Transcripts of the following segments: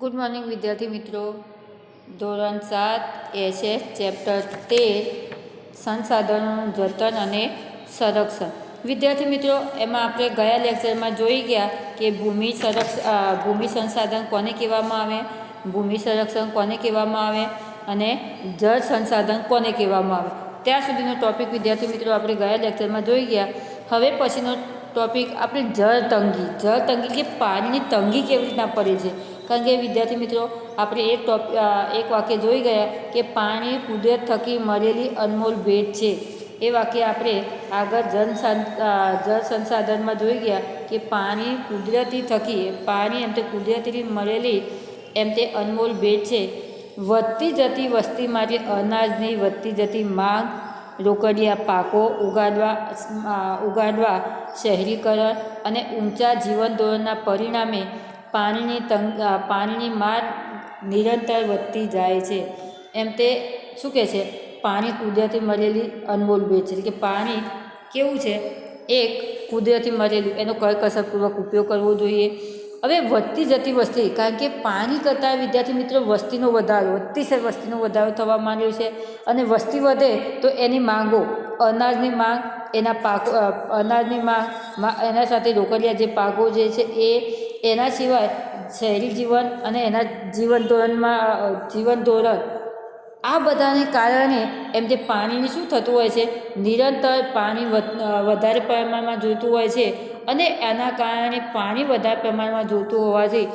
Good morning વિદ્યાર્થી મિત્રો. ધોરણ 7 SS ચેપ્ટર 13 સંસાધનોનું જતન અને સંરક્ષણ. વિદ્યાર્થી મિત્રો, એમાં આપણે ગયા લેક્ચરમાં જોઈ ગયા કે ભૂમિ સંસાધન કોને કહેવામાં આવે, ભૂમિ સંરક્ષણ કોને કહેવામાં આવે અને જળ સંસાધન કોને કહેવામાં આવે. ત્યાં સુધીનો ટોપિક વિદ્યાર્થી મિત્રો આપણે ગયા લેક્ચરમાં જોઈ ગયા. હવે પછીનો ટોપિક આપણે જળ તંગી કે પાણીની તંગી કેવી રીતના પડે છે. કારણ કે વિદ્યાર્થી મિત્રો, આપણે એક વાક્ય જોઈ ગયા કે પાણી કુદરત થકી મળેલી અનમોલ ભેટ છે. એ વાક્ય આપણે આગળ જળ સંસાધનમાં જોઈ ગયા કે પાણી એમ તે કુદરતી મળેલી એમ તે અનમોલ ભેટ છે. વધતી જતી વસ્તી માટે અનાજની વધતી જતી માંગ, રોકડિયા પાકો ઉગાડવા શહેરીકરણ અને ઊંચા જીવન ધોરણના પરિણામે પાણીની માંગ નિરંતર વધતી જાય છે. એમ તે શું કહે છે, પાણી કુદરતી મળેલી અનમોલ ભેટ છે. કે પાણી કેવું છે, એક કુદરતી મળેલું, એનો કરકસરપૂર્વક ઉપયોગ કરવો જોઈએ. હવે વધતી જતી વસ્તી, કારણ કે પાણી કરતાં વિદ્યાર્થી મિત્રો વસ્તીનો વધારો થવા માંડ્યો છે. અને વસ્તી વધે તો એની માંગો, અનાજની માંગ, એના સાથે રોકડિયા જે પાકો જે છે એના સિવાય શહેરી જીવન અને એના જીવન ધોરણ આ બધાને કારણે એમ તે પાણીની શું થતું હોય છે, નિરંતર પાણી વધારે પ્રમાણમાં જોઈતું હોય છે. અને એના કારણે પાણી વધારે પ્રમાણમાં જોઈતું હોવાથી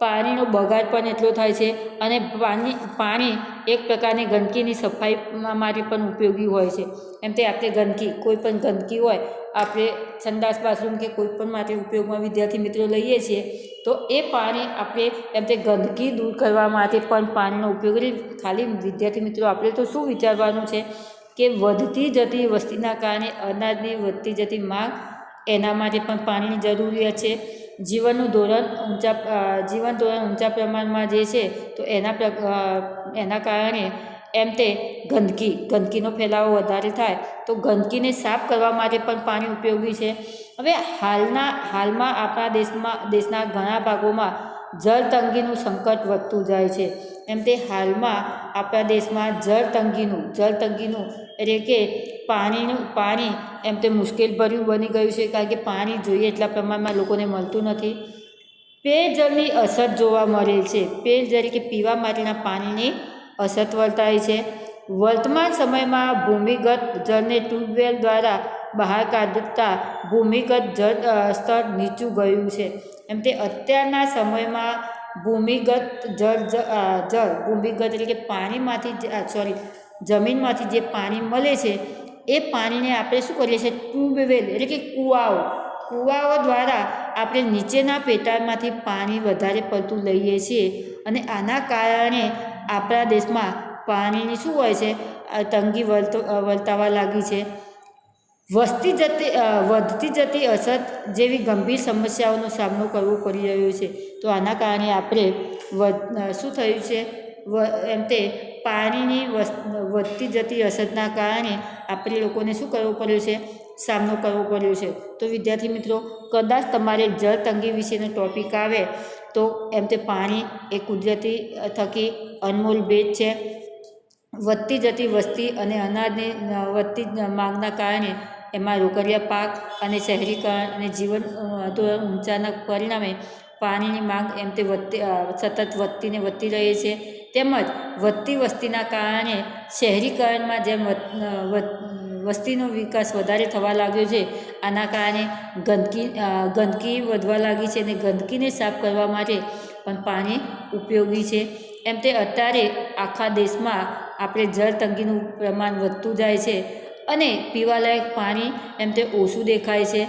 પાણીનો બગાડ પણ એટલો થાય છે. અને પાણી એક પ્રકારની ગંદકીની સફાઈ માટે પણ ઉપયોગી હોય છે. એમ તે આપણે કોઈ પણ ગંદકી હોય, આપણે સંડાસ બાથરૂમ કે કોઈ પણ માટે ઉપયોગમાં વિદ્યાર્થી મિત્રો લઈએ છીએ, તો એ પાણી આપણે એમ તે ગંદકી દૂર કરવા માટે પણ પાણીનો ઉપયોગ ખાલી વિદ્યાર્થી મિત્રો આપણે તો શું વિચારવાનું છે કે વધતી જતી વસ્તીના કારણે અનાજની વધતી જતી માંગ, એના માટે પણ પાણીની જરૂરિયાત છે. જીવન ધોરણ ઊંચા પ્રમાણમાં જે છે, તો એના કારણે એમ તે ગંદકીનો ફેલાવો વધારે થાય, તો ગંદકીને સાફ કરવા માટે પણ પાણી ઉપયોગી છે. હવે હાલમાં આપણા દેશના ઘણા ભાગોમાં જળ તંગીનું સંકટ વધતું જાય છે. એમ તે હાલમાં આપણા દેશમાં જળ તંગીનું એટલે કે પાણી એમ તે મુશ્કેલભર્યું બની ગયું છે. કારણ કે પાણી જોઈએ એટલા પ્રમાણમાં લોકોને મળતું નથી. પેયજળની અછત જોવા મળે છે. પેયજળ કે પીવા માટેના પાણીની અછત વર્તાય છે. વર્તમાન સમયમાં ભૂમિગત જળને ટ્યુબવેલ દ્વારા બહાર કાઢતા ભૂમિગત જળ સ્તર નીચું ગયું છે. એમ તે અત્યારના સમયમાં ભૂમિગત એટલે કે જમીનમાંથી જે પાણી મળે છે, એ પાણીને આપણે શું કરીએ છીએ, ટ્યુબવેલ એટલે કે કૂવાઓ દ્વારા આપણે નીચેના પેટાળમાંથી પાણી વધારે પડતું લઈએ છીએ. અને આના કારણે આપણા દેશમાં પાણીની શું હોય છે, તંગી વર્તાવા લાગી છે. વધતી જતી અછત જેવી ગંભીર સમસ્યાઓનો સામનો કરવો પડી રહ્યો છે. તો આના કારણે આપણે શું થયું છે, એમ તે પાણીની વધતી જતી અછતના કારણે આપણે લોકોને શું કરવું પડ્યું છે, સામનો કરવો પડ્યો છે. તો વિદ્યાર્થી મિત્રો, કદાચ તમારે જળ તંગી વિશેનો ટોપિક આવે તો એમ તે પાણી એ કુદરતી થકી અનમોલ ભેટ છે. વધતી જતી વસ્તી અને અનાજની વધતી માંગના કારણે એમાં રોકડિયા પાક અને શહેરીકરણ અને જીવન ધોરણ ઊંચાના પરિણામે પાણીની માંગ એમ તે સતત વધતી રહે છે. તેમજ વધતી વસ્તીના કારણે શહેરીકરણમાં જેમ વસ્તીનો વિકાસ વધારે થવા લાગ્યો છે, આના કારણે ગંદકી વધવા લાગી છે. અને ગંદકીને સાફ કરવા માટે પણ પાણી ઉપયોગી છે. એમ તે અત્યારે આખા દેશમાં આપણે જળ તંગીનું પ્રમાણ વધતું જાય છે. અને પીવાલાયક પાણી એમ તે ઓછું દેખાય છે.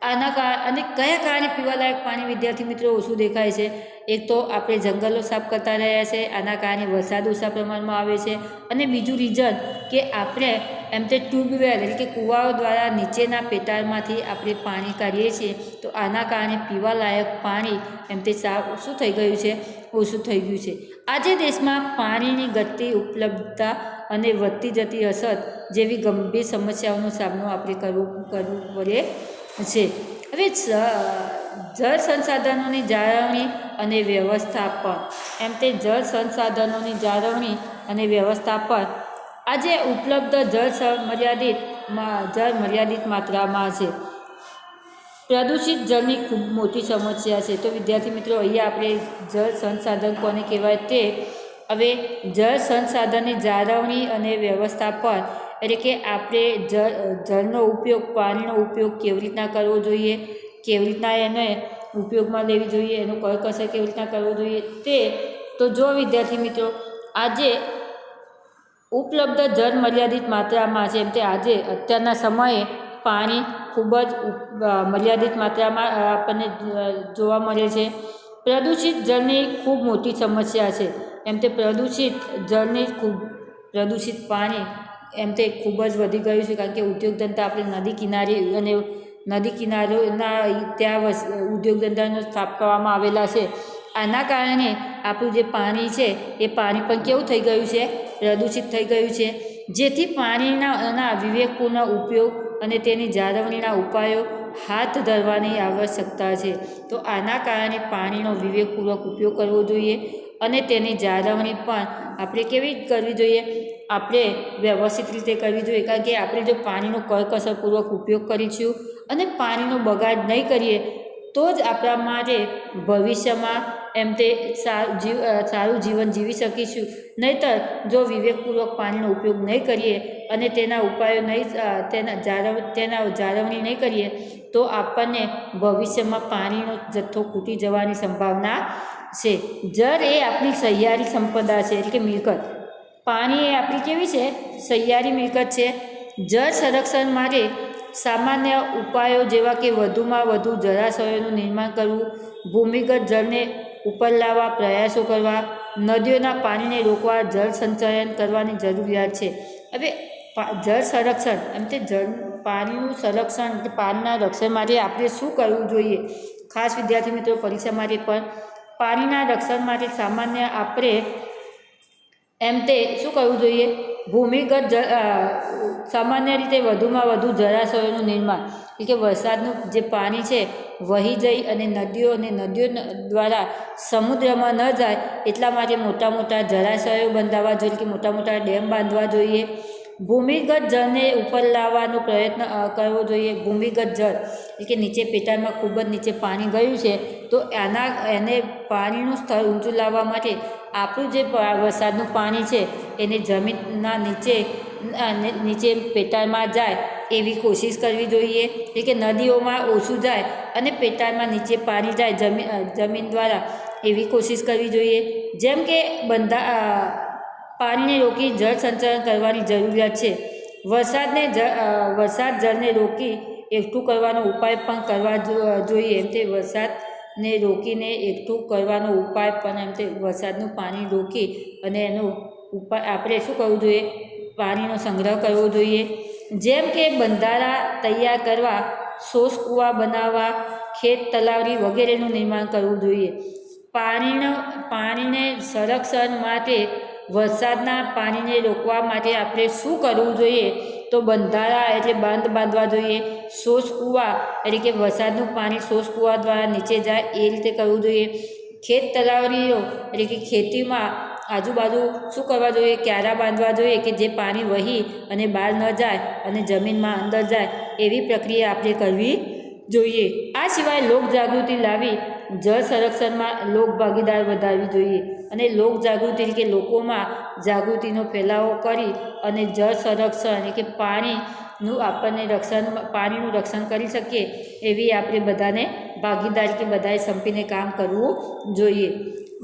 અને કયા કારણે પીવાલાયક પાણી વિદ્યાર્થી મિત્રો ઓછું દેખાય છે? એક તો આપણે જંગલો સાફ કરતા રહ્યા છે, આના કારણે વરસાદ ઓછા પ્રમાણમાં આવે છે. અને બીજું રીઝન કે આપણે એમ તે ટ્યુબવેલ એટલે કે કૂવાઓ દ્વારા નીચેના પેટાળમાંથી આપણે પાણી કાઢીએ છીએ, તો આના કારણે પીવાલાયક પાણી એમ તે શું થઈ ગયું છે, ઓછું થઈ ગયું છે. આજે દેશમાં પાણીની ઘટતી ઉપલબ્ધતા અને વધતી જતી અછત જેવી ગંભીર સમસ્યાઓનો સામનો આપણે કરવો પડે છે. હવે જળ સંસાધનોની જાળવણી અને વ્યવસ્થાપન. એમ તે જળ સંસાધનોની જાળવણી અને વ્યવસ્થાપન. આજે ઉપલબ્ધ જળ મર્યાદિત માત્રામાં છે. પ્રદૂષિત જળની ખૂબ મોટી સમસ્યા છે. તો વિદ્યાર્થી મિત્રો, અહીંયા આપણે જળ સંસાધન કોને કહેવાય તે હવે જળ સંસાધનની જાળવણી અને વ્યવસ્થાપન એટલે કે આપણે જળનો ઉપયોગ, પાણીનો ઉપયોગ કેવી રીતના કરવો જોઈએ, કેવી રીતના એને ઉપયોગમાં લેવી જોઈએ, એનો કરકસર કેવી રીતના કરવો જોઈએ તે. તો જો વિદ્યાર્થી મિત્રો, આજે ઉપલબ્ધ જળ મર્યાદિત માત્રામાં છે. એમ તે આજે અત્યારના સમયે પાણી ખૂબ જ મર્યાદિત માત્રામાં આપણને જોવા મળે છે. પ્રદૂષિત જળની ખૂબ મોટી સમસ્યા છે. એમ તે પ્રદૂષિત પાણી એમ તે ખૂબ જ વધી ગયું છે. કારણ કે ઉદ્યોગ ધંધા આપણે નદી કિનારે અને નદી કિનારોના ત્યાં ઉદ્યોગ ધંધાનો સ્થાપવામાં આવેલા છે. આના કારણે આપણું જે પાણી છે એ પાણી પણ કેવું થઈ ગયું છે? પ્રદૂષિત થઈ ગયું છે. જેથી પાણીના વિવેકપૂર્ણ ઉપયોગ અને તેની જાળવણીના ઉપાયો હાથ ધરવાની આવશ્યકતા છે. તો આના કારણે પાણીનો વિવેકપૂર્વક ઉપયોગ કરવો જોઈએ અને તેની જાળવણી પણ આપણે કેવી કરવી જોઈએ? આપણે વ્યવસ્થિત રીતે કરવી જોઈએ. કારણ કે આપણે જો પાણીનો કરકસરપૂર્વક ઉપયોગ કરીશું અને પાણીનો બગાડ નહીં કરીએ તો જ આપણા માટે ભવિષ્યમાં એમ તે સારું જીવન જીવી શકીશું. નહીંતર જો વિવેકપૂર્વક પાણીનો ઉપયોગ નહીં કરીએ અને તેના ઉપાયો નહીં, તેના જાળવણી નહીં કરીએ તો આપણને ભવિષ્યમાં પાણીનો જથ્થો ખૂટી જવાની સંભાવના છે. જળ એ આપણી સહિયારી સંપદા છે, એટલે કે મિલકત. પાણી એ આપણી કેવી છે? સહિયારી મિલકત છે. જળ સંરક્ષણ માટે સામાન્ય ઉપાયો જેવા કે વધુમાં વધુ જળાશયોનું નિર્માણ કરવું, ભૂમિગત જળને ઉપર લાવવા પ્રયાસો કરવા, નદીઓના પાણીને રોકવા, જળ સંચયન કરવાની જરૂરિયાત છે. હવે જળ સંરક્ષણ એમ તે પાણીનું સંરક્ષણ, પાણીના રક્ષણ માટે આપણે શું કરવું જોઈએ? ખાસ વિદ્યાર્થી મિત્રો, પરીક્ષા માટે પણ પાણીના રક્ષણ માટે સામાન્ય આપણે એમ તે શું કરવું જોઈએ? ભૂમિગત સામાન્ય રીતે વધુમાં વધુ જળાશયોનું નિર્માણ, એટલે કે વરસાદનું જે પાણી છે વહી જઈ અને નદીઓ દ્વારા સમુદ્રમાં ન જાય એટલા માટે મોટા મોટા જળાશયો બંધાવવા જોઈએ, કે મોટા મોટા ડેમ બાંધવા જોઈએ. ભૂમિગત જળને ઉપર લાવવાનો પ્રયત્ન કરવો જોઈએ. ભૂમિગત જળ એટલે કે નીચે પેટાળમાં ખૂબ જ નીચે પાણી ગયું છે તો એને પાણીનું સ્તર ઊંચું લાવવા માટે આપણું જે વરસાદનું પાણી છે એને જમીનના નીચે પેટાળમાં જાય એવી કોશિશ કરવી જોઈએ. એટલે કે નદીઓમાં ઓછું જાય અને પેટાળમાં નીચે પાણી જાય જમીન દ્વારા, એવી કોશિશ કરવી જોઈએ. જેમ કે પાણીને રોકી જળ સંચયન કરવાની જરૂરિયાત છે. વરસાદ જળને રોકી એકઠું કરવાનો ઉપાય પણ કરવા જોઈએ. એમ તે વરસાદને રોકીને એકઠું કરવાનો ઉપાય પણ એમ તે વરસાદનું પાણી રોકી અને એનો ઉપાય આપણે શું કરવું જોઈએ? પાણીનો સંગ્રહ કરવો જોઈએ. જેમ કે બંધારા તૈયાર કરવા, શોષ કૂવા બનાવવા, ખેત તલાવડી વગેરેનું નિર્માણ કરવું જોઈએ. પાણીને સંરક્ષણ માટે, વરસાદના પાણીને રોકવા માટે આપણે શું કરવું જોઈએ? તો બંધારા એટલે બાંધ બાંધવા જોઈએ. શોષ કૂવા એટલે કે વરસાદનું પાણી શોષ કૂવા દ્વારા નીચે જાય એ રીતે કરવું જોઈએ. ખેત તલાવડીઓ એટલે કે ખેતીમાં આજુબાજુ શું કરવા જોઈએ? ક્યારા બાંધવા જોઈએ કે જે પાણી વહી અને બહાર ન જાય અને જમીનમાં અંદર જાય એવી પ્રક્રિયા આપણે કરવી જોઈએ. આ સિવાય લોકજાગૃતિ લાવી જળ સંરક્ષણમાં લોકભાગીદાર વધારવી જોઈએ. અને લોકજાગૃતિ એટલે કે લોકોમાં જાગૃતિનો ફેલાવો કરી અને જળ સંરક્ષણ એટલે કે પાણીનું રક્ષણ કરી શકીએ એવી આપણે બધાને ભાગીદારી કે બધાએ સંપીને કામ કરવું જોઈએ.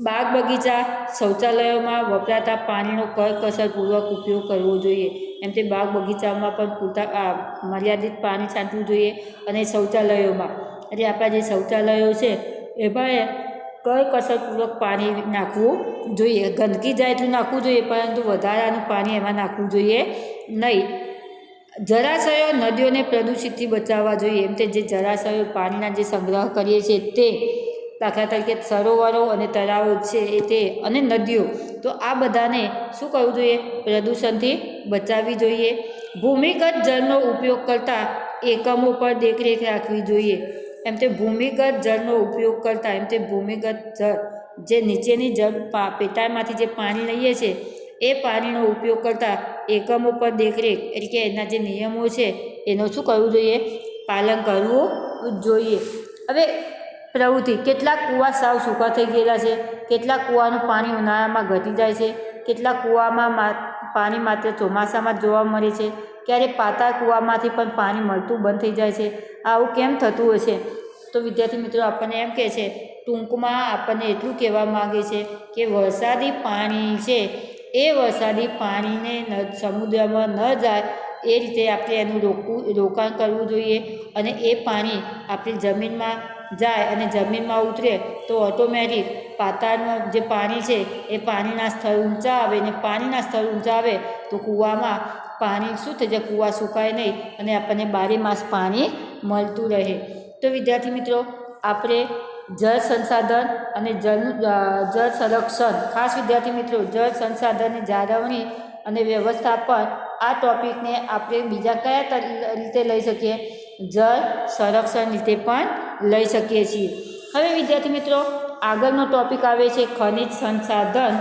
બાગ બગીચા, શૌચાલયોમાં વપરાતા પાણીનો કરકસરપૂર્વક ઉપયોગ કરવો જોઈએ. એમ તે બાગ બગીચામાં પણ પૂરતા મર્યાદિત પાણી છાંટવું જોઈએ. અને શૌચાલયોમાં એટલે આપણા જે શૌચાલયો છે એમાં કરકસરપૂર્વક પાણી નાખવું જોઈએ. ગંદકી જાય એટલું નાખવું જોઈએ, પરંતુ વધારાનું પાણી એમાં નાખવું જોઈએ નહીં. જળાશયો, નદીઓને પ્રદૂષિતથી બચાવવા જોઈએ. એમ તે જે જળાશયો પાણીના જે સંગ્રહ કરીએ છીએ તે, દાખલા તરીકે સરોવરો અને તળાવો છે અને નદીઓ, તો આ બધાને શું કરવું જોઈએ? પ્રદૂષણથી બચાવવી જોઈએ. ભૂમિગત જળનો ઉપયોગ કરતા એકમો પર દેખરેખ રાખવી જોઈએ. એમ તે ભૂમિગત જળનો ઉપયોગ કરતા એમ તે ભૂમિગત જળ જે નીચેની જળ પેટાળમાંથી જે પાણી લઈએ છીએ એ પાણીનો ઉપયોગ કરતા એકમો પર દેખરેખ એટલે કે એના જે નિયમો છે એનું શું કરવું જોઈએ? પાલન કરવું જોઈએ. હવે પ્રવૃત્તિ, કેટલાક કૂવા સાવ સૂકા થઈ ગયેલા છે, કેટલાક કૂવાનું પાણી ઉનાળામાં ઘટી જાય છે, કેટલાક કૂવામાં પાણી માત્ર ચોમાસામાં જ જોવા મળે છે, ક્યારે પાતાળ કૂવામાંથી પણ પાણી મળતું બંધ થઈ જાય છે. આવું કેમ થતું હશે? તો વિદ્યાર્થી મિત્રો આપણને એમ કહે છે, ટૂંકમાં આપણને એટલું કહેવા માગે છે કે વરસાદી પાણી છે એ વરસાદી પાણીને સમુદ્રમાં ન જાય એ રીતે આપણે એનું રોકાણ કરવું જોઈએ. અને એ પાણી આપણી જમીનમાં જાય અને જમીનમાં ઉતરે તો ઓટોમેટિક પાતાળનું જે પાણી છે એ પાણીના સ્તર ઊંચા આવે, અને પાણીના સ્તર ઊંચા આવે તો કૂવામાં પાણી શું થઈ જાય? કૂવા સુકાય નહીં અને આપણને બારે માસ પાણી મળતું રહે. તો વિદ્યાર્થી મિત્રો આપણે જળ સંસાધન અને જળ સંરક્ષણ, ખાસ વિદ્યાર્થી મિત્રો જળ સંસાધનની જાળવણી અને વ્યવસ્થાપન, આ ટૉપિકને આપણે બીજા કયા રીતે લઈ શકીએ? જળ સંરક્ષણ રીતે પણ લઈ શકીએ છીએ. હવે વિદ્યાર્થી મિત્રો આગળનો ટૉપિક આવે છે ખનિજ સંસાધન.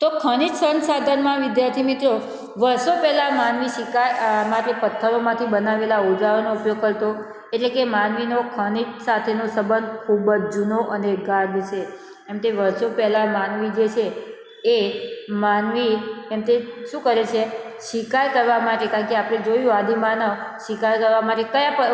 તો ખનિજ સંસાધનમાં વિદ્યાર્થી મિત્રો વર્ષો પહેલાં માનવી શિકાર માટે પથ્થરોમાંથી બનાવેલા ઓજારોનો ઉપયોગ કરતો. એટલે કે માનવીનો ખનિજ સાથેનો સંબંધ ખૂબ જ જૂનો અને ગાઢ છે. એમ તે વર્ષો પહેલાં માનવી જે છે એ માનવી એમ તે શું કરે છે? શિકાર કરવા માટે, કારણ કે આપણે જોયું આદિમાનવ શિકાર કરવા માટે કયા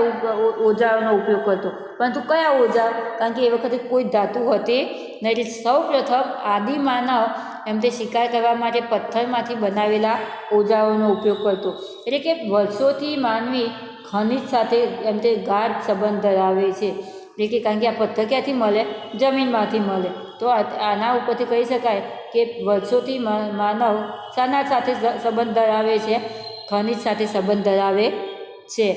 ઓજારોનો ઉપયોગ કરતો, પરંતુ કયા ઓજાર? કારણ કે એ વખતે કોઈ ધાતુ હતી નહીં. સૌ પ્રથમ આદિમાનવ એમ તે શિકાર કરવા માટે પથ્થરમાંથી બનાવેલા ઓજારોનો ઉપયોગ કરતો. એટલે કે વર્ષોથી માનવી ખનિજ સાથે એમ તે ગાઢ સંબંધ ધરાવે છે. એટલે કે કારણ કે આ પથ્થર ક્યાંથી મળે? જમીનમાંથી મળે. તો આના ઉપરથી કહી શકાય કે વર્ષોથી માનવ શાના સાથે સંબંધ ધરાવે છે? ખનિજ સાથે સંબંધ ધરાવે છે.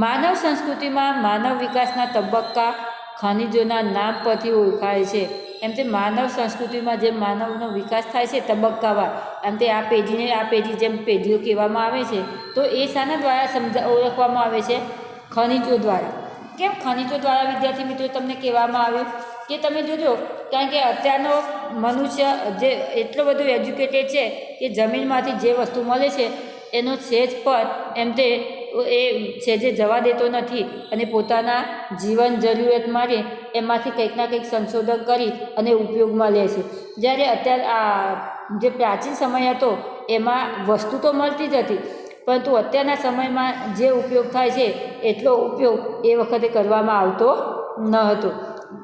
માનવ સંસ્કૃતિમાં માનવ વિકાસના તબક્કા ખનિજોના નામ પરથી ઓળખાય છે. એમ તે માનવ સંસ્કૃતિમાં જે માનવનો વિકાસ થાય છે તબક્કાવાર, એમ તે આ પેઢીને આ પેઢી જેમ પેઢીઓ કહેવામાં આવે છે, તો એ શાના દ્વારા ઓળખવામાં આવે છે? ખનિજો દ્વારા. કેમ ખનિજો દ્વારા વિદ્યાર્થી મિત્રો તમને કહેવામાં આવ્યું? કે તમે જોજો, કારણ કે અત્યારનો મનુષ્ય જે એટલો બધો એજ્યુકેટેડ છે કે જમીનમાંથી જે વસ્તુ મળે છે એનો સેજ પર એમ તે એ સેજે જવા દેતો નથી અને પોતાના જીવન જરૂરિયાત માટે એમાંથી કંઈક ના કંઈક સંશોધન કરી અને ઉપયોગમાં લે છે. જ્યારે અત્યારે આ જે પ્રાચીન સમય હતો એમાં વસ્તુ તો મળતી જ હતી, પરંતુ અત્યારના સમયમાં જે ઉપયોગ થાય છે એટલો ઉપયોગ એ વખતે કરવામાં આવતો ન હતો.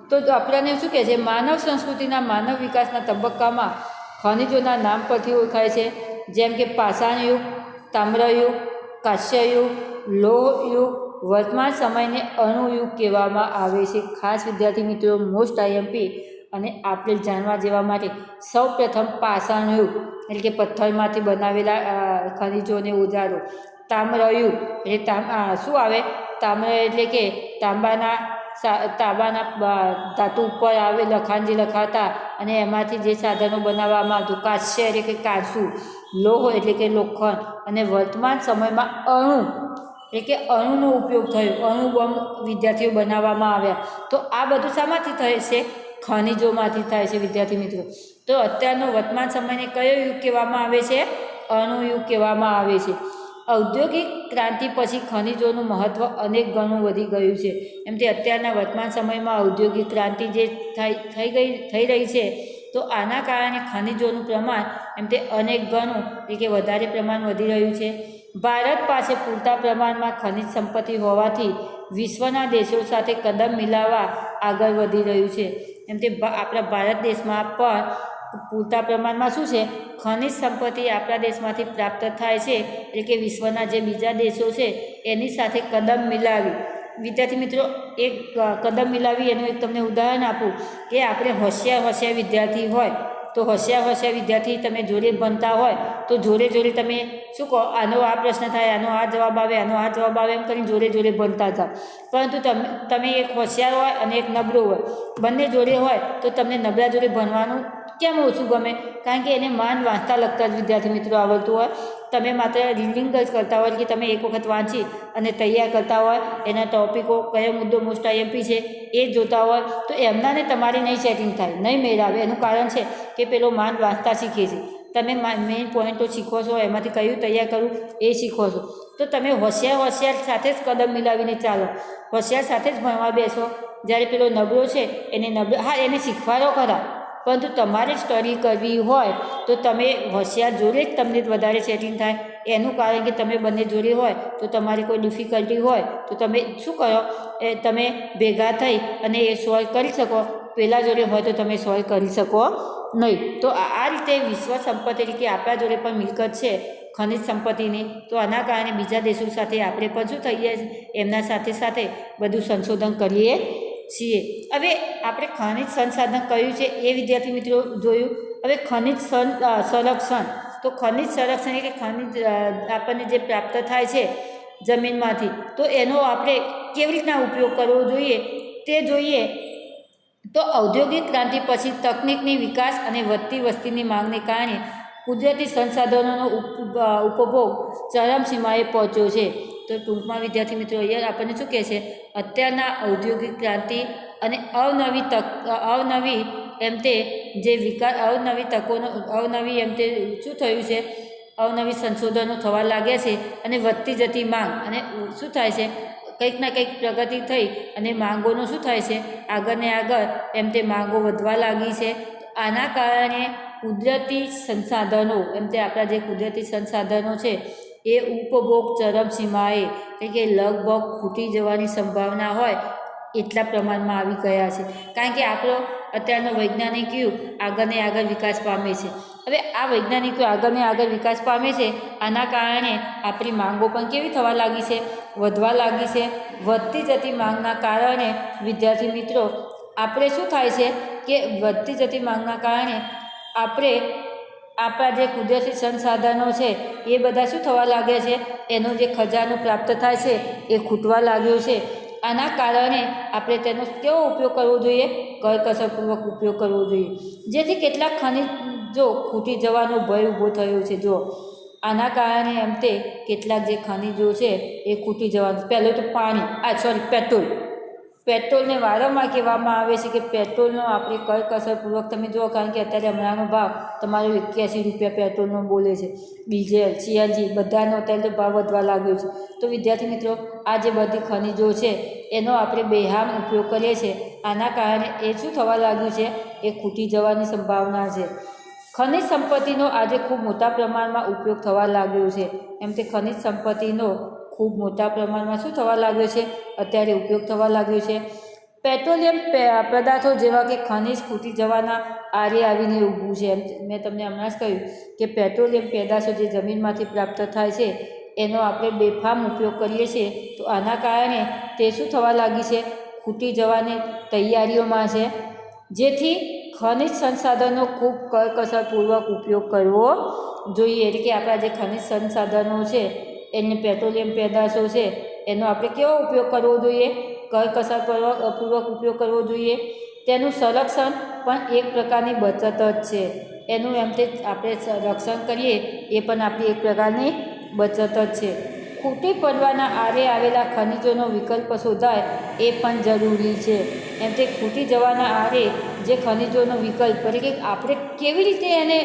તો આપણને શું કહે છે? માનવ સંસ્કૃતિના માનવ વિકાસના તબક્કામાં ખનિજોના નામ પરથી ઓળખાય છે. જેમ કે પાષાણયુગ, તામ્રયુગ, કાંસ્યયુગ, લોહયુગ, વર્તમાન સમયને અણુયુગ કહેવામાં આવે છે. ખાસ વિદ્યાર્થી મિત્રો મોસ્ટ આઈએમપી અને આપણે જાણવા જેવા માટે સૌ પ્રથમ પાષાણયુગ એટલે કે પથ્થરમાંથી બનાવેલા ખનિજો અને ઓજારો. તામ્રયુગ એટલે શું આવે? તામ્ર એટલે કે તાંબાના ધાતુ ઉપર આવે લખાણ જે લખાતા અને એમાંથી જે સાધનો બનાવવામાં આવતું. કાંસ્ય એટલે કે કાંસુ, લોહ એટલે કે લોખંડ, અને વર્તમાન સમયમાં અણુ એટલે કે અણુનો ઉપયોગ થયો. અણુ બોમ્બ વિદ્યાર્થીઓ બનાવવામાં આવ્યા. તો આ બધું શામાંથી થાય છે? ખનિજોમાંથી થાય છે વિદ્યાર્થી મિત્રો. તો અત્યારનો વર્તમાન સમયને કયો યુગ કહેવામાં આવે છે? અણુયુગ કહેવામાં આવે છે. ઔદ્યોગિક ક્રાંતિ પછી ખનિજોનું મહત્ત્વ અનેક ગણું વધી ગયું છે. એમ તે અત્યારના વર્તમાન સમયમાં ઔદ્યોગિક ક્રાંતિ જે થઈ રહી છે, તો આના કારણે ખનિજોનું પ્રમાણ એમ તે અનેક ગણું એટલે કે વધારે પ્રમાણ વધી રહ્યું છે. ભારત પાસે પૂરતા પ્રમાણમાં ખનિજ સંપત્તિ હોવાથી વિશ્વના દેશો સાથે કદમ મિલાવવા આગળ વધી રહ્યું છે. એમ તે આપણા ભારત દેશમાં પણ પૂરતા પ્રમાણમાં શું છે? ખનિજ સંપત્તિ આપણા દેશમાંથી પ્રાપ્ત થાય છે. એટલે કે વિશ્વના જે બીજા દેશો છે એની સાથે કદમ મિલાવી. વિદ્યાર્થી મિત્રો એક કદમ મિલાવી એનું એક તમને ઉદાહરણ આપું કે આપણે હોશિયાર વિદ્યાર્થી હોય તો હોશિયાર વિદ્યાર્થી તમે જોડે ભણતા હોય તો જોડે તમે શું કહો? આનો આ પ્રશ્ન થાય, આનો આ જવાબ આવે, આનો આ જવાબ આવે, એમ કરીને જોડે ભણતા જાઓ. પરંતુ તમે એક હોશિયાર હોય અને એક નબળો હોય, બંને જોડે હોય તો તમને નબળા જોડે ભણવાનું કેમ ઓછું ગમે? કારણ કે એને માંડ વાંચતા લખતા જ વિદ્યાર્થી મિત્રો આવડતું હોય. તમે માત્ર રીડિંગ જ કરતા હોય કે તમે એક વખત વાંચી અને તૈયાર કરતા હોય, એના ટોપિકો કયો મુદ્દો મોસ્ટ આઈએમપી છે એ જોતા હોય, તો એમનાને તમારી નહીં સેટિંગ થાય, નહીં મેળ આવે. એનું કારણ છે કે પેલો માંડ વાંચતા શીખે છે, તમે મેઇન પોઈન્ટો શીખો છો, એમાંથી કયું તૈયાર કરવું એ શીખો છો. તો તમે હોશિયાર સાથે જ કદમ મિલાવીને ચાલો, હોશિયાર સાથે જ ભણવા બેસો. જ્યારે પેલો નબળો છે એને શીખવાડો ખરા, પરંતુ તમારે સ્ટડી કરવી હોય તો તમે હોશિયાર જોડે જ તમને વધારે સેટિંગ થાય. એનું કારણ કે તમે બંને જોડે હોય તો તમારી કોઈ ડિફિકલ્ટી હોય તો તમે શું કરો, તમે ભેગા થઈ અને એ સોલ્વ કરી શકો. પહેલાં જોડે હોય તો તમે સોલ્વ કરી શકો નહીં. તો આ રીતે વિશ્વ સંપત્તિ તરીકે આપણા જોડે પણ મિલકત છે ખનિજ સંપત્તિની. તો આના કારણે બીજા દેશો સાથે આપણે પણ શું થઈએ, એમના સાથે બધું સંશોધન કરીએ છીએ. હવે આપણે ખનિજ સંસાધન કયું છે એ વિદ્યાર્થી મિત્રો જોયું. હવે ખનિજ સંરક્ષણ. તો ખનિજ સંરક્ષણ એટલે ખનિજ આપણને જે પ્રાપ્ત થાય છે જમીનમાંથી, તો એનો આપણે કેવી રીતના ઉપયોગ કરવો જોઈએ તે જોઈએ. તો ઔદ્યોગિક ક્રાંતિ પછી તકનિકની વિકાસ અને વધતી વસ્તીની માંગને કારણે કુદરતી સંસાધનોનો ઉપભોગ ચરમસીમાએ પહોંચ્યો છે. તો ટૂંકમાં વિદ્યાર્થી મિત્રો અહીંયા આપણને શું કહે છે, અત્યારના ઔદ્યોગિક ક્રાંતિ અને અવનવી એમ તે જે વિકાસ અવનવી એમ તે શું થયું છે, અવનવી સંશોધનો થવા લાગ્યા છે અને વધતી જતી માંગ અને શું થાય છે, કંઈક ના કંઈક પ્રગતિ થઈ અને માંગોનું શું થાય છે, આગળ ને આગળ એમ તે માંગો વધવા લાગી છે. આના કારણે કુદરતી સંસાધનો એમ તે આપણા જે કુદરતી સંસાધનો છે એ ઉપભોગ ચરમસીમાએ એટલે કે લગભગ ખૂટી જવાની સંભાવના હોય એટલા પ્રમાણમાં આવી ગયા છે. કારણ કે આપણો અત્યારનો વૈજ્ઞાનિક યુગ આગળ ને આગળ વિકાસ પામે છે. હવે આ વૈજ્ઞાનિકો આગળ ને આગળ વિકાસ પામે છે, આના કારણે આપણી માંગો પણ કેવી થવા લાગી છે, વધવા લાગી છે. વધતી જતી માંગના કારણે વિદ્યાર્થી મિત્રો આપણે શું થાય છે કે વધતી જતી માંગના કારણે આપણે આપણા જે કુદરતી સંસાધનો છે એ બધા શું થવા લાગ્યા છે, એનો જે ખજાનો પ્રાપ્ત થાય છે એ ખૂટવા લાગ્યો છે. આના કારણે આપણે તેનો કેવો ઉપયોગ કરવો જોઈએ, કરકસરપૂર્વક ઉપયોગ કરવો જોઈએ, જેથી કેટલાક ખનિજો ખૂટી જવાનો ભય ઊભો થયો છે. જો આના કારણે એમ તે કેટલાક જે ખનિજો છે એ ખૂટી જવાનું. પહેલું તો પેટ્રોલને વારંવાર કહેવામાં આવે છે કે પેટ્રોલનો આપણે કરકસરપૂર્વક તમે જુઓ, કારણ કે અત્યારે હમણાંનો ભાવ તમારો 81 રૂપિયા પેટ્રોલનો બોલે છે. ડીઝલ, સીએનજી બધાનો અત્યારે તો ભાવ વધવા લાગ્યો છે. તો વિદ્યાર્થી મિત્રો આ જે બધી ખનિજો છે એનો આપણે બેહામ ઉપયોગ કરીએ છીએ, આના કારણે એ શું થવા લાગ્યું છે, એ ખૂટી જવાની સંભાવના છે. ખનિજ સંપત્તિનો આજે ખૂબ મોટા પ્રમાણમાં ઉપયોગ થવા લાગ્યો છે. એમ તે ખનિજ સંપત્તિનો ખૂબ મોટા પ્રમાણમાં શું થવા લાગ્યો છે, અત્યારે ઉપયોગ થવા લાગ્યો છે. પેટ્રોલિયમ પદાર્થો જેવા કે ખનિજ ખૂટી જવાના આરે આવીને ઊભું છે. મેં તમને હમણાં જ કહ્યું કે પેટ્રોલિયમ પેદાશો જે જમીનમાંથી પ્રાપ્ત થાય છે એનો આપણે બેફામ ઉપયોગ કરીએ છીએ, તો આના કારણે તે શું થવા લાગી છે, ખૂટી જવાની તૈયારીઓમાં છે. જેથી ખનિજ સંસાધનો ખૂબ કરકસરપૂર્વક ઉપયોગ કરવો જોઈએ. એટલે કે આપણા જે ખનિજ સંસાધનો છે એને પેટ્રોલિયમ પેદાશો છે એનો આપણે કેવો ઉપયોગ કરવો જોઈએ, કરકસરપૂર્વક ઉપયોગ કરવો જોઈએ. તેનું સંરક્ષણ પણ એક પ્રકારની બચત જ છે. એનું એમ તે આપણે રક્ષણ કરીએ એ પણ આપણી એક પ્રકારની બચત જ છે. ખૂટી પડવાના આરે આવેલા ખનિજોનો વિકલ્પ શોધાય એ પણ જરૂરી છે. એમ તે ખૂટી જવાના આરે જે ખનિજોનો વિકલ્પ એટલે કે આપણે કેવી રીતે એને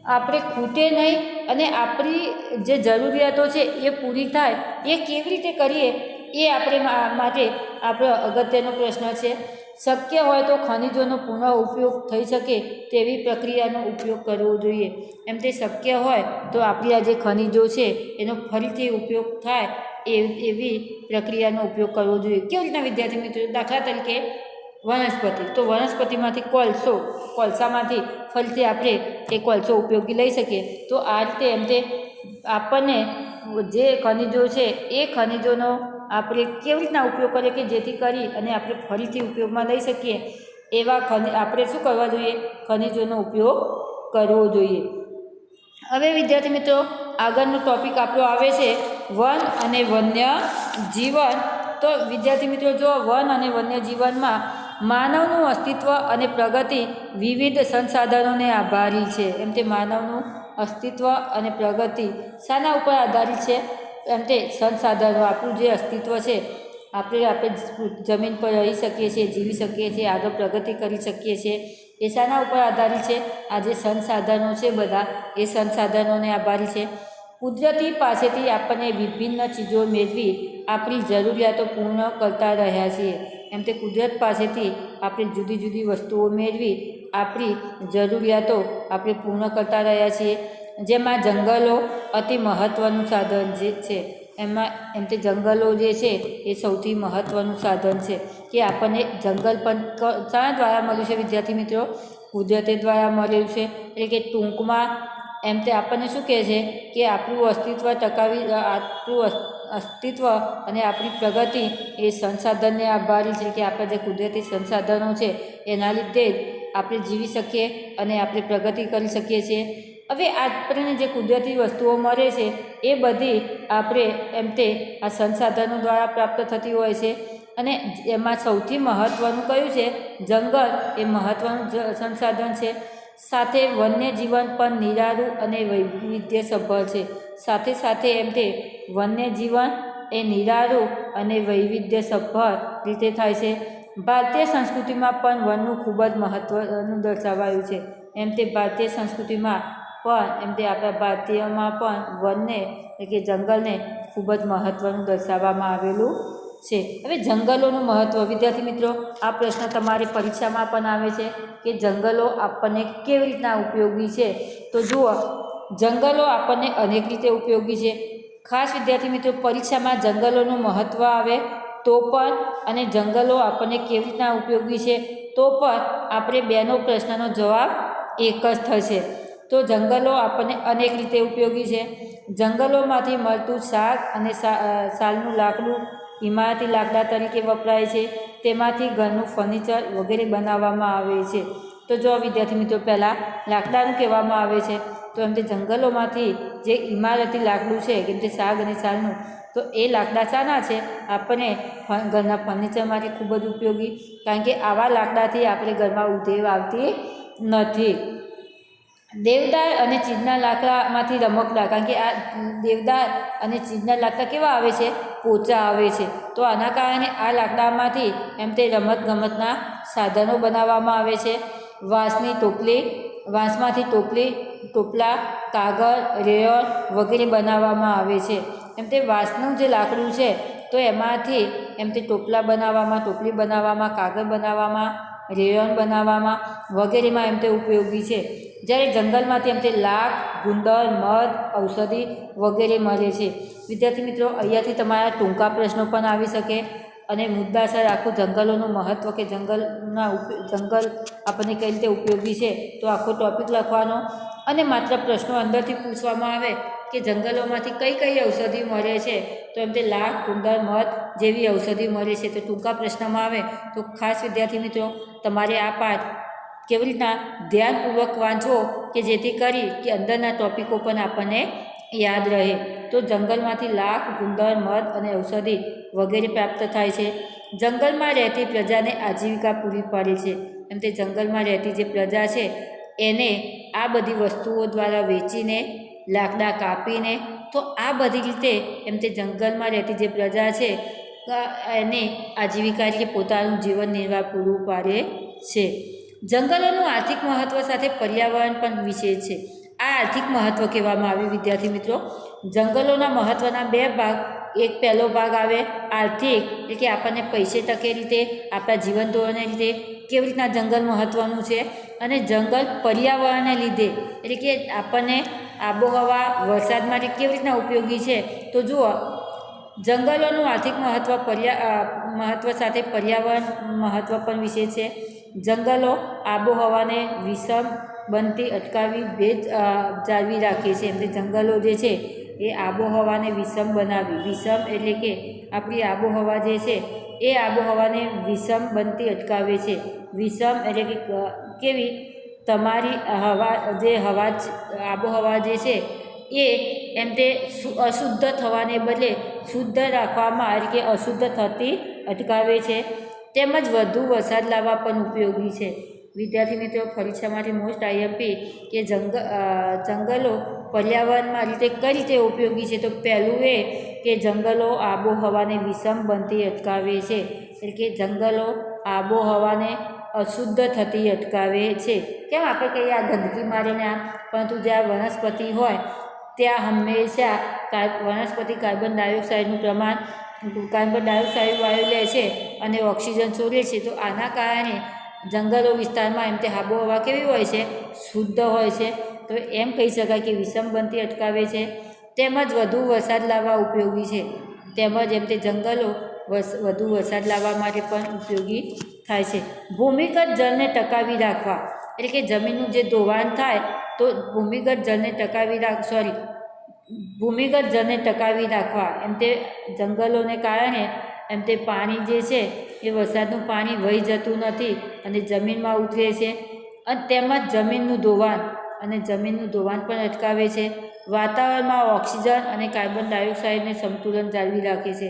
આપણે ખૂટે નહીં અને આપણી જે જરૂરિયાતો છે એ પૂરી થાય એ કેવી રીતે કરીએ એ આપણે માટે આપણો અગત્યનો પ્રશ્ન છે. શક્ય હોય તો ખનિજોનો પુનઃ ઉપયોગ થઈ શકે તેવી પ્રક્રિયાનો ઉપયોગ કરવો જોઈએ. એમ તે શક્ય હોય તો આપણી આ જે ખનિજો છે એનો ફરીથી ઉપયોગ થાય એવી પ્રક્રિયાનો ઉપયોગ કરવો જોઈએ. કેવી રીતના વિદ્યાર્થી મિત્રો, દાખલા તરીકે વનસ્પતિ, તો વનસ્પતિમાંથી કોલસામાંથી ફરીથી આપણે એ કોલસો ઉપયોગી લઈ શકીએ. તો આ રીતે એમ તે આપણને જે ખનિજો છે એ ખનિજોનો આપણે કેવી રીતના ઉપયોગ કરીએ કે જેથી કરી અને આપણે ફરીથી ઉપયોગમાં લઈ શકીએ એવા આપણે શું કરવા જોઈએ, ખનિજોનો ઉપયોગ કરવો જોઈએ. હવે વિદ્યાર્થી મિત્રો આગળનો ટૉપિક આપણો આવે છે વન અને વન્ય જીવન. તો વિદ્યાર્થી મિત્રો જો વન અને વન્ય જીવનમાં માનવનું અસ્તિત્વ અને પ્રગતિ વિવિધ સંસાધનોને આભારી છે. એમ તે માનવનું અસ્તિત્વ અને પ્રગતિ શાના ઉપર આધારિત છે? એમ તે સંસાધનો. આપણું જે અસ્તિત્વ છે, આપણે જમીન પર રહી શકીએ છીએ, જીવી શકીએ છીએ, આગળ પ્રગતિ કરી શકીએ છીએ, એ શાના ઉપર આધારિત છે? આ જે સંસાધનો છે બધા, એ સંસાધનોને આભારી છે. કુદરતી પાસેથી આપણને વિભિન્ન ચીજો મેળવી આપણી જરૂરિયાતો પૂર્ણ કરતા રહ્યા છીએ. એમ તે કુદરત પાસેથી આપણે જુદી જુદી વસ્તુઓ મેળવી આપણી જરૂરિયાતો આપણે પૂર્ણ કરતા રહ્યા છીએ. જેમાં જંગલો અતિ મહત્ત્વનું સાધન જે છે, એમ તે જંગલો જે છે એ સૌથી મહત્ત્વનું સાધન છે કે આપણને જંગલ પણ શાના દ્વારા મળ્યું છે વિદ્યાર્થી મિત્રો? કુદરતે દ્વારા મળેલું છે. એટલે કે ટૂંકમાં એમ તે આપણને શું કહે છે કે આપણું અસ્તિત્વ અને આપણી પ્રગતિ એ સંસાધનને આભારી છે, કે આપણા જે કુદરતી સંસાધનો છે એના લીધે જ આપણે જીવી શકીએ અને આપણે પ્રગતિ કરી શકીએ છીએ. હવે આપણને જે કુદરતી વસ્તુઓ મળે છે એ બધી આપણે એમ તે આ સંસાધનો દ્વારા પ્રાપ્ત થતી હોય છે. અને એમાં સૌથી મહત્ત્વનું કયું છે? જંગલ એ મહત્ત્વનું સંસાધન છે. સાથે વન્ય જીવન પણ નિરાળું અને વૈવિધ્યસભર છે. સાથે સાથે એમ તે વન્ય જીવન એ નિરાળું અને વૈવિધ્યસભર રીતે થાય છે. ભારતીય સંસ્કૃતિમાં પણ વનનું ખૂબ જ મહત્ત્વનું દર્શાવાયું છે. એમ તે ભારતીય સંસ્કૃતિમાં પણ એમ તે આપણા ભારતીયમાં પણ વનને એટલે કે જંગલને ખૂબ જ મહત્ત્વનું દર્શાવવામાં આવેલું છે. હવે જંગલોનું મહત્ત્વ વિદ્યાર્થી મિત્રો, આ પ્રશ્ન તમારી પરીક્ષામાં પણ આવે છે કે જંગલો આપણને કેવી રીતના ઉપયોગી છે? તો જુઓ, જંગલો આપણને અનેક રીતે ઉપયોગી છે. ખાસ વિદ્યાર્થી મિત્રો, પરીક્ષામાં જંગલોનું મહત્ત્વ આવે તો પણ અને જંગલો આપણને કેવી રીતના ઉપયોગી છે તો પણ આપણે બેનો પ્રશ્નનો જવાબ એક જ થશે. તો જંગલો આપણને અનેક રીતે ઉપયોગી છે. જંગલોમાંથી મળતું શાક અને સાલનું લાકડું ઇમારતી લાકડા તરીકે વપરાય છે. તેમાંથી ઘરનું ફર્નિચર વગેરે બનાવવામાં આવે છે. તો જો વિદ્યાર્થી મિત્રો, પહેલાં લાકડાનું કહેવામાં આવે છે, તો એમ તે જંગલોમાંથી જે ઇમારતી લાકડું છે, કેમ કે શાક અને સાલનું, તો એ લાકડા શાના છે? આપણને ઘરના ફર્નિચર માટે ખૂબ જ ઉપયોગી, કારણ કે આવા લાકડાથી આપણે ઘરમાં ઉધેવ આવતી નથી. દેવદાર અને ચીડના લાકડામાંથી રમકડા, કારણ કે આ દેવદાર અને ચીડના લાકડા કેવા આવે છે? પોચા આવે છે. તો આના કારણે આ લાકડામાંથી એમ તે રમતગમતના સાધનો બનાવવામાં આવે છે. વાંસમાંથી ટોપલા, કાગળ, રેયન વગેરે બનાવવામાં આવે છે. એમ તે વાંસનું જે લાકડું છે, તો એમાંથી એમ તે ટોપલી બનાવવામાં, કાગળ બનાવવામાં, રેયન બનાવવામાં વગેરેમાં એમ તે ઉપયોગી છે. જ્યારે જંગલમાંથી એમ તે લાખ, ગુંદર, મધ, ઔષધિ વગેરે મળે છે. વિદ્યાર્થી મિત્રો, અહીંયાથી તમારા ટૂંકા પ્રશ્નો પણ આવી શકે અને મુદ્દાસર આખું જંગલોનું મહત્ત્વ કે જંગલ આપણને કઈ રીતે ઉપયોગી છે તો આખો ટૉપિક લખવાનો અને માત્ર પ્રશ્નો અંદરથી પૂછવામાં આવે કે જંગલોમાંથી કઈ કઈ ઔષધિ મળે છે, તો એમ તે લાખ, ગુંદર, મધ જેવી ઔષધિ મળે છે. તો ટૂંકા પ્રશ્નમાં આવે તો ખાસ વિદ્યાર્થી મિત્રો, તમારે આ પાઠ કેવી રીતના ધ્યાનપૂર્વક વાંચવો કે જેથી કરી કે અંદરના ટૉપિકો પણ આપણને યાદ રહે. તો જંગલમાંથી લાખ, ગુંદર, મધ અને ઔષધિ વગેરે પ્રાપ્ત થાય છે. જંગલમાં રહેતી પ્રજાને આજીવિકા પૂરી પાડે છે. એમ તે જંગલમાં રહેતી જે પ્રજા છે એને આ બધી વસ્તુઓ દ્વારા વેચીને, લાકડા કાપીને, તો આ બધી રીતે એમ તે જંગલમાં રહેતી જે પ્રજા છે એને આજીવિકા એટલે પોતાનું જીવન નિર્વાહ પૂરું પાડે છે. જંગલોનું આર્થિક મહત્ત્વ સાથે પર્યાવરણ પણ વિશેષ છે. આ આર્થિક મહત્ત્વ કહેવામાં આવ્યું વિદ્યાર્થી મિત્રો. જંગલોના મહત્ત્વના બે ભાગ, એક પહેલો ભાગ આવે આર્થિક, એટલે કે આપણને પૈસે ટકે રીતે, આપણા જીવન ધોરણને લીધે કેવી રીતના જંગલ મહત્ત્વનું છે, અને જંગલ પર્યાવરણને લીધે એટલે કે આપણને આબોહવા, વરસાદ માટે કેવી રીતના ઉપયોગી છે. તો જુઓ, જંગલોનું આર્થિક મહત્ત્વ સાથે પર્યાવરણ મહત્ત્વ પણ વિશેષ છે. જંગલો આબોહવાને વિષમ બનતી અટકાવી ભેજ જાળવી રાખે છે. એમ કે જંગલો જે છે એ આબોહવાને વિષમ એટલે કે આપણી આબોહવા જે છે એ આબોહવાને વિષમ બનતી અટકાવે છે. વિષમ એટલે કે કેવી? તમારી આબોહવા જે છે એ એમ તે અશુદ્ધ થવાને બદલે શુદ્ધ રાખવામાં એટલે કે અશુદ્ધ થતી અટકાવે છે. તેમજ વધુ વરસાદ લાવવા પણ ઉપયોગી છે. વિદ્યાર્થી મિત્રો, પરીક્ષામાંથી મોસ્ટ આઈએમપી કે જંગલો પર્યાવરણમાં રીતે કઈ રીતે ઉપયોગી છે? તો પહેલું એ કે જંગલો આબોહવાને વિષમ બનતી અટકાવે છે. એટલે કે જંગલો આબોહવાને અશુદ્ધ થતી અટકાવે છે. કેમ આપણે કહીએ આ ગંદકી મારીને પરંતુ જ્યાં વનસ્પતિ હોય ત્યાં હંમેશા વનસ્પતિ કાર્બન ડાયોક્સાઇડનું પ્રમાણ કાર્બન ડાયોક્સાઇડ વાયુ લે છે અને ઓક્સિજન છોડે છે. તો આના કારણે જંગલો વિસ્તારમાં એમ તે આબોહવા કેવી હોય છે? શુદ્ધ હોય છે. તો એમ કહી શકાય કે વિષમ બનતી અટકાવે છે. તેમજ વધુ વરસાદ લાવવા ઉપયોગી છે. તેમજ એમ તે જંગલો વધુ વરસાદ લાવવા માટે પણ ઉપયોગી થાય છે. ભૂમિગત જળને ટકાવી રાખવા, એટલે કે જમીનનું જે ધોવાણ થાય તો ભૂમિગત જળને ટકાવી રાખવા એમ તે જંગલોને કારણે એમ તે પાણી જે છે એ વરસાદનું પાણી વહી જતું નથી અને જમીનમાં ઉતરે છે. અને તેમજ જમીનનું ધોવાણ પણ અટકાવે છે. વાતાવરણમાં ઓક્સિજન અને કાર્બન ડાયોક્સાઇડને સંતુલન જાળવી રાખે છે.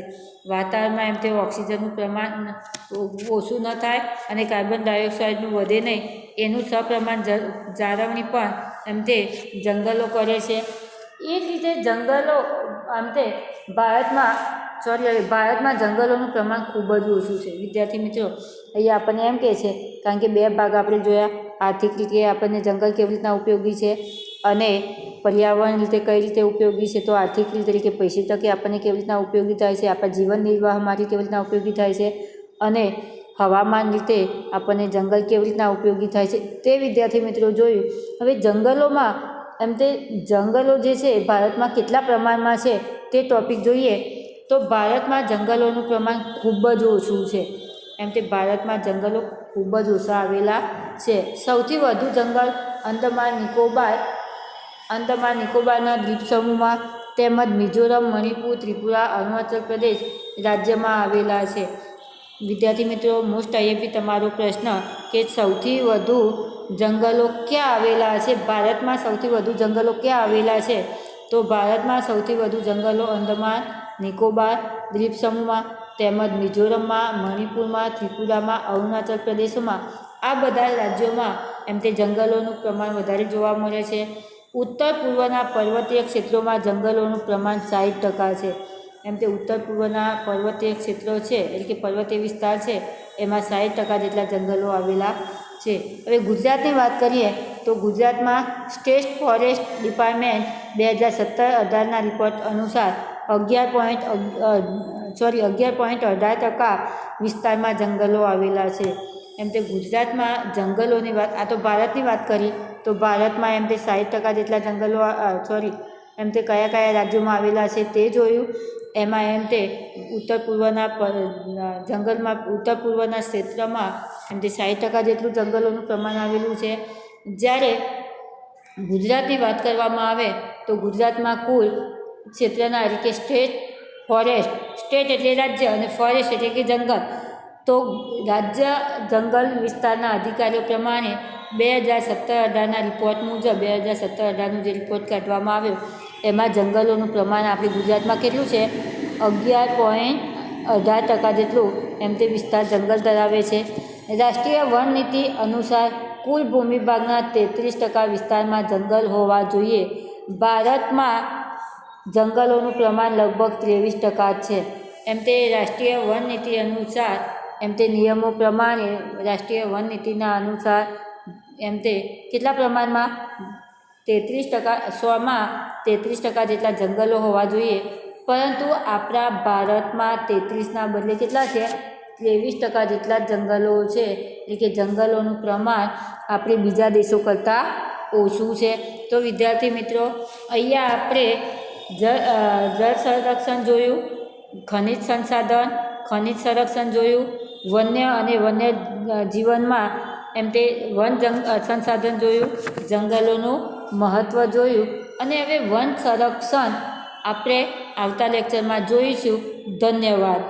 વાતાવરણમાં એમ તે ઓક્સિજનનું પ્રમાણ ઓછું ન થાય અને કાર્બન ડાયોક્સાઇડનું વધે નહીં એનું સપ્રમાણ જાળવણી પણ એમ તે જંગલો કરે છે. એ જ રીતે જંગલો આમ તે ભારતમાં જંગલોનું પ્રમાણ ખૂબ જ ઓછું છે. વિદ્યાર્થી મિત્રો, અહીંયા આપણને એમ કહે છે, કારણ કે બે ભાગ આપણે જોયા, આર્થિક રીતે આપણને જંગલ કેવી રીતના ઉપયોગી છે અને પર્યાવરણ રીતે કઈ રીતે ઉપયોગી છે. તો આર્થિક રીતે પૈસા તકે આપણને કેવી રીતના ઉપયોગી થાય છે, આપણા જીવન નિર્વાહ માટે કેવી રીતના ઉપયોગી થાય છે અને હવામાન રીતે આપણને જંગલ કેવી રીતના ઉપયોગી થાય છે તે વિદ્યાર્થી મિત્રો જોયું. હવે જંગલોમાં એમ તે જંગલો જે છે ભારતમાં કેટલા પ્રમાણમાં છે તે ટૉપિક જોઈએ. તો ભારતમાં જંગલોનું પ્રમાણ ખૂબ જ ઓછું છે. એમ તે ભારતમાં જંગલો ખૂબ જ ઓછા આવેલા છે. સૌથી વધુ જંગલ અંદમાન નિકોબારના દ્વીપ સમૂહમાં તેમજ મિઝોરમ, મણિપુર, ત્રિપુરા, અરુણાચલ પ્રદેશ રાજ્યમાં આવેલા છે. વિદ્યાર્થી મિત્રો, મોસ્ટ આઈએમપી તમારો પ્રશ્ન કે સૌથી વધુ જંગલો ક્યાં આવેલા છે? ભારતમાં સૌથી વધુ જંગલો ક્યાં આવેલા છે? તો ભારતમાં સૌથી વધુ જંગલો અંદમાન નિકોબાર દ્વીપ સમૂહમાં તેમજ મિઝોરમમાં, મણિપુરમાં, ત્રિપુરામાં, અરુણાચલ પ્રદેશમાં આ બધા રાજ્યોમાં એમ તે જંગલોનું પ્રમાણ વધારે જોવા મળે છે. ઉત્તર પૂર્વના પર્વતીય ક્ષેત્રોમાં જંગલોનું પ્રમાણ 60% છે. એમ તે ઉત્તર પૂર્વના પર્વતીય ક્ષેત્રો છે એટલે કે પર્વતીય વિસ્તાર છે એમાં 60% જેટલા જંગલો આવેલા છે. હવે ગુજરાતની વાત કરીએ તો ગુજરાતમાં સ્ટેટ ફોરેસ્ટ ડિપાર્ટમેન્ટ 2017-18ના રિપોર્ટ અનુસાર 11.18% વિસ્તારમાં જંગલો આવેલા છે. એમ તે ગુજરાતમાં જંગલોની વાત, આ તો ભારતની વાત કરી તો ભારતમાં એમ તે 60% જેટલા જંગલો એમ તે કયા કયા રાજ્યોમાં આવેલા છે તે જોયું. એમાં એમ તે ઉત્તર પૂર્વના ક્ષેત્રમાં એમ તે 60% જેટલું જંગલોનું પ્રમાણ આવેલું છે. જ્યારે ગુજરાતની વાત કરવામાં આવે તો ગુજરાતમાં કુલ ક્ષેત્રના એટલે કે સ્ટેટ એટલે રાજ્ય અને ફોરેસ્ટ એટલે કે જંગલ. તો રાજ્ય જંગલ વિસ્તારના અધિકારીઓ પ્રમાણે 2017-18ના રિપોર્ટ મુજબ 2017-18નો જે રિપોર્ટ કાઢવામાં આવ્યો એમાં જંગલોનું પ્રમાણ આપણી ગુજરાતમાં કેટલું છે? 11.18% જેટલું એમ તે વિસ્તાર જંગલ ધરાવે છે. રાષ્ટ્રીય વન નીતિ અનુસાર કુલ ભૂમિભાગના 33% વિસ્તારમાં જંગલ હોવા જોઈએ. ભારતમાં જંગલોનું પ્રમાણ લગભગ 23% છે. એમ તે રાષ્ટ્રીય વન નીતિ અનુસાર એમ તે નિયમો પ્રમાણે રાષ્ટ્રીય વન નીતિના અનુસાર એમ તે કેટલા પ્રમાણમાં 33% જેટલા જંગલો હોવા જોઈએ. પરંતુ આપણા ભારતમાં 33ના બદલે કેટલા છે? 23% જેટલા જંગલો છે. એટલે કે જંગલોનું પ્રમાણ આપણે બીજા દેશો કરતાં ઓછું છે. તો વિદ્યાર્થી મિત્રો, અહીંયા આપણે જળ સંરક્ષણ જોયું, ખનિજ સંરક્ષણ જોયું, વન્ય અને વન્ય જીવનમાં એમ તે સંસાધન જોયું, જંગલોનું મહત્ત્વ જોયું અને હવે વન સંરક્ષણ આપણે આવતા લેક્ચરમાં જોઈશું. ધન્યવાદ.